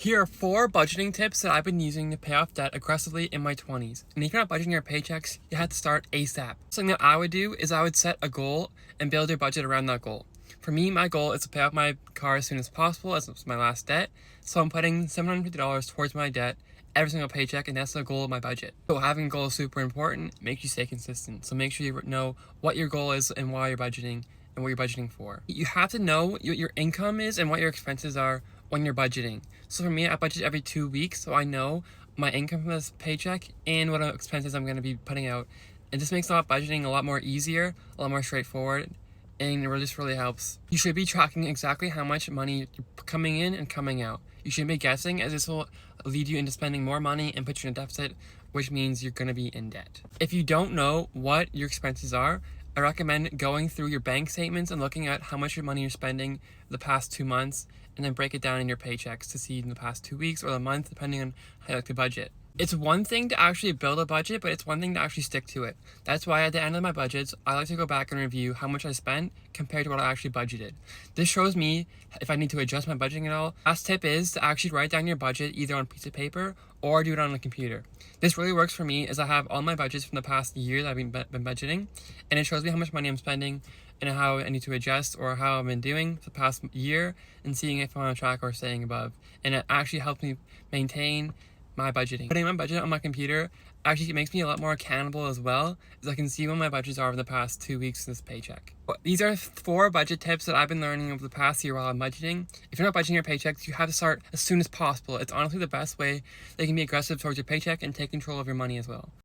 Here are 4 budgeting tips that I've been using to pay off debt aggressively in my 20s. And if you're not budgeting your paychecks, you have to start ASAP. Something that I would do is I would set a goal and build your budget around that goal. For me, my goal is to pay off my car as soon as possible, as it's my last debt. So I'm putting $750 towards my debt every single paycheck, and that's the goal of my budget. So having a goal is super important. It makes you stay consistent. So make sure you know what your goal is and why you're budgeting and what you're budgeting for. You have to know what your income is and what your expenses are when you're budgeting. So for me, I budget every 2 weeks, so I know my income from this paycheck and what expenses I'm going to be putting out. And this makes budgeting a lot more easier, a lot more straightforward, and it just really helps. You should be tracking exactly how much money you're coming in and coming out. You shouldn't be guessing, as this will lead you into spending more money and put you in a deficit, which means you're going to be in debt. If you don't know what your expenses are, I recommend going through your bank statements and looking at how much your money you're spending the past 2 months, and then break it down in your paychecks to see in the past 2 weeks or the month, depending on how you like to budget. It's one thing to actually build a budget, but it's one thing to actually stick to it. That's why at the end of my budgets, I like to go back and review how much I spent compared to what I actually budgeted. This shows me if I need to adjust my budgeting at all. Last tip is to actually write down your budget either on a piece of paper or do it on a computer. This really works for me as I have all my budgets from the past year that I've been budgeting, and it shows me how much money I'm spending and how I need to adjust or how I've been doing for the past year and seeing if I'm on track or staying above. And it actually helps me maintain my budgeting. Putting my budget on my computer actually makes me a lot more accountable as well, as I can see what my budgets are over the past 2 weeks in this paycheck. These are 4 budget tips that I've been learning over the past year while I'm budgeting. If you're not budgeting your paychecks, you have to start as soon as possible. It's honestly the best way that you can be aggressive towards your paycheck and take control of your money as well.